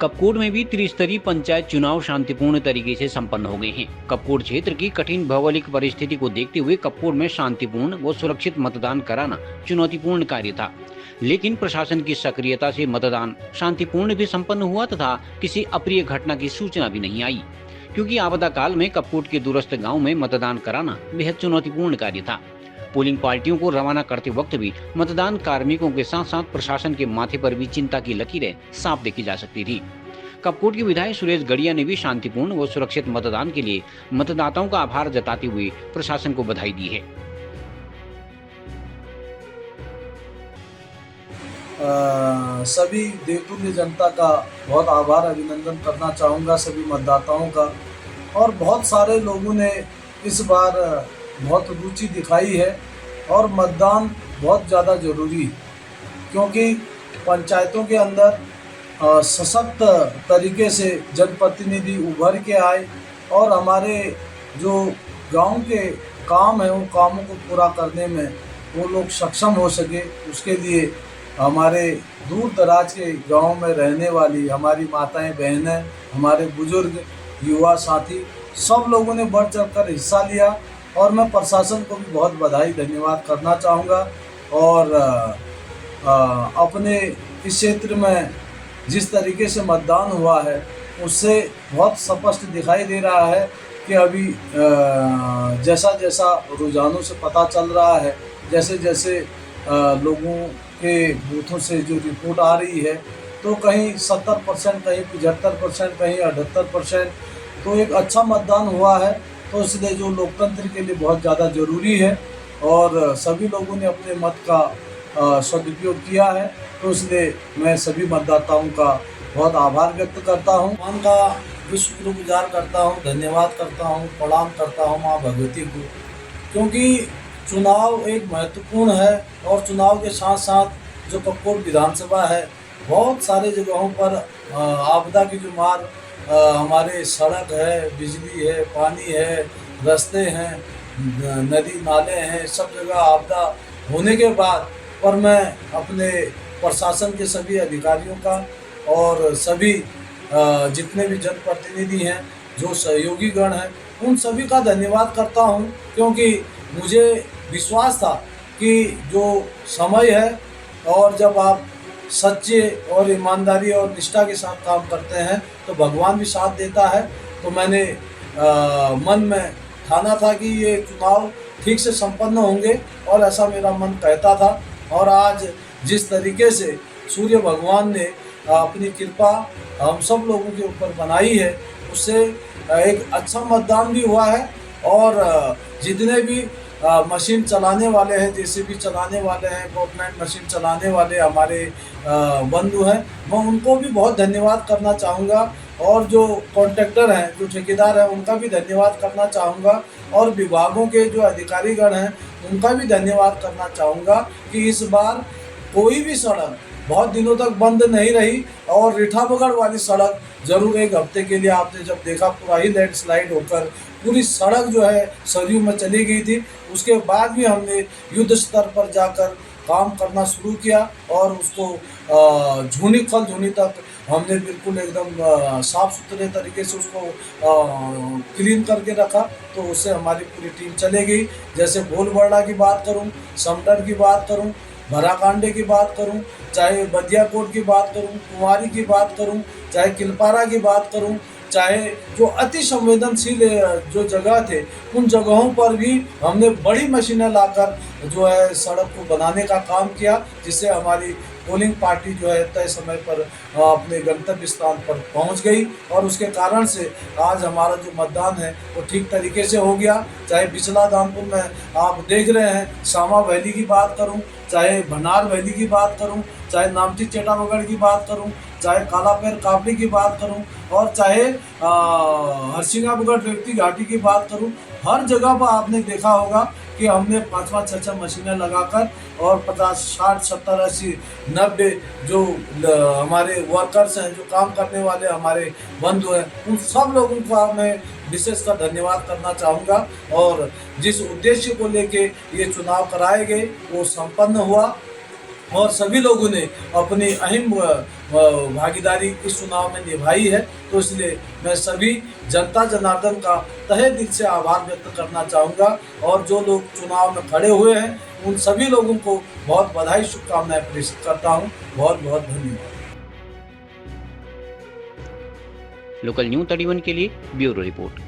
कपकोट में भी त्रिस्तरीय पंचायत चुनाव शांतिपूर्ण तरीके से संपन्न हो गए हैं। कपकोट क्षेत्र की कठिन भौगोलिक परिस्थिति को देखते हुए कपकोट में शांतिपूर्ण व सुरक्षित मतदान कराना चुनौतीपूर्ण कार्य था, लेकिन प्रशासन की सक्रियता से मतदान शांतिपूर्ण भी संपन्न हुआ तथा किसी अप्रिय घटना की सूचना भी नहीं आई, क्योंकि आपदा काल में कपकोट के दूरस्थ गाँव में मतदान कराना बेहद चुनौतीपूर्ण कार्य था। पोलिंग पार्टियों को रवाना करते वक्त भी मतदान कार्मिकों के साथ साथ प्रशासन के माथे पर भी चिंता की लकीरें साफ देखी जा सकती थी। कपकोट के विधायक सुरेश गड़िया ने भी शांतिपूर्ण व सुरक्षित मतदान के लिए मतदाताओं का आभार जताते हुए प्रशासन को बधाई दी है। सभी देवतुल्य जनता का बहुत आभार अभिनंदन करना चाहूँगा, सभी मतदाताओं का। और बहुत सारे लोगों ने इस बार बहुत रुचि दिखाई है और मतदान बहुत ज़्यादा ज़रूरी है, क्योंकि पंचायतों के अंदर सशक्त तरीके से जनप्रतिनिधि उभर के आए और हमारे जो गांव के काम है उन कामों को पूरा करने में वो लोग सक्षम हो सके। उसके लिए हमारे दूर दराज के गांव में रहने वाली हमारी माताएं बहनें, हमारे बुजुर्ग, युवा साथी, सब लोगों ने बढ़ चढ़ कर हिस्सा लिया और मैं प्रशासन को भी बहुत बधाई धन्यवाद करना चाहूँगा। और अपने इस क्षेत्र में जिस तरीके से मतदान हुआ है उससे बहुत स्पष्ट दिखाई दे रहा है कि अभी जैसा जैसा रुझानों से पता चल रहा है, जैसे जैसे लोगों के बूथों से जो रिपोर्ट आ रही है, तो कहीं 70%, कहीं 75%, कहीं 78%, तो एक अच्छा मतदान हुआ है। तो इसलिए जो लोकतंत्र के लिए बहुत ज़्यादा ज़रूरी है और सभी लोगों ने अपने मत का सदुपयोग किया है, तो इसलिए मैं सभी मतदाताओं का बहुत आभार व्यक्त करता हूँ, भगवान का भी शुक्रगुजार करता हूँ, धन्यवाद करता हूँ, प्रणाम करता हूँ माँ भगवती को, क्योंकि चुनाव एक महत्वपूर्ण है। और चुनाव के साथ साथ जो कपकोट विधानसभा है, बहुत सारे जगहों पर आपदा की जो मार, हमारे सड़क है, बिजली है, पानी है, रास्ते हैं, नदी नाले हैं, सब जगह आपदा होने के बाद पर मैं अपने प्रशासन के सभी अधिकारियों का और सभी जितने भी जनप्रतिनिधि हैं, जो सहयोगी गण हैं, उन सभी का धन्यवाद करता हूं, क्योंकि मुझे विश्वास था कि जो समय है और जब आप सच्चे और ईमानदारी और निष्ठा के साथ काम करते हैं तो भगवान भी साथ देता है। तो मैंने मन में ठाना था कि ये चुनाव ठीक से संपन्न होंगे और ऐसा मेरा मन कहता था। और आज जिस तरीके से सूर्य भगवान ने अपनी कृपा हम सब लोगों के ऊपर बनाई है, उससे एक अच्छा मतदान भी हुआ है। और जितने भी मशीन चलाने वाले हैं, जेसीबी चलाने वाले हैं, गवर्नमेंट मशीन चलाने वाले हमारे बंधु हैं, मैं उनको भी बहुत धन्यवाद करना चाहूँगा। और जो कॉन्ट्रैक्टर हैं, जो ठेकेदार हैं, उनका भी धन्यवाद करना चाहूँगा। और विभागों के जो अधिकारीगण हैं, उनका भी धन्यवाद करना चाहूँगा कि इस बार कोई भी सड़क बहुत दिनों तक बंद नहीं रही। और रीठाबगढ़ वाली सड़क जरूर एक हफ्ते के लिए आपने जब देखा, पूरा ही लैंडस्लाइड होकर पूरी सड़क जो है सरयू में चली गई थी। उसके बाद भी हमने युद्ध स्तर पर जाकर काम करना शुरू किया और उसको झूनी खल झूनी तक हमने बिल्कुल एकदम साफ़ सुथरे तरीके से उसको क्लीन करके रखा। तो उससे हमारी पूरी टीम चले गई। जैसे भोलबर्डा की बात करूं, समडर की बात करूं, भराकांडे की बात करूं, चाहे बदियाकोट की बात करूं, कुंवारी की बात करूं, चाहे किलपारा की बात करूं, चाहे जो अति संवेदनशील जो जगह थे, उन जगहों पर भी हमने बड़ी मशीनें लाकर जो है सड़क को बनाने का काम किया, जिससे हमारी पोलिंग पार्टी जो है तय समय पर अपने गंतव्य स्थान पर पहुंच गई। और उसके कारण से आज हमारा जो मतदान है वो ठीक तरीके से हो गया। चाहे बिचला दानपुर में आप देख रहे हैं, सामा वैली की बात करूं, चाहे भनार वैली की बात करूं, चाहे नामची चेटाबगढ़ की बात करूं, चाहे कालापैर काबली की बात करूं, और चाहे हरसिंगाबगढ़ रेवती घाटी की बात करूं, हर जगह पर आपने देखा होगा कि हमने 5-5, 6-6 मशीनें लगाकर और 50, 60, 70, 80, 90 जो हमारे वर्कर्स हैं, जो काम करने वाले हमारे बंधु हैं, उन सब लोगों का मैं विशेषकर धन्यवाद करना चाहूँगा। और जिस उद्देश्य को लेके ये चुनाव कराए गए वो संपन्न हुआ। और सभी लोगों ने अपनी अहम भागीदारी इस चुनाव में निभाई है। तो इसलिए मैं सभी जनता जनार्दन का तहे दिल से आभार व्यक्त करना चाहूँगा और जो लोग चुनाव में खड़े हुए हैं उन सभी लोगों को बहुत बधाई शुभकामनाएं प्रेषित करता हूँ। बहुत बहुत धन्यवाद। लोकल न्यूज़ 31 के लिए ब्यूरो रिपोर्ट।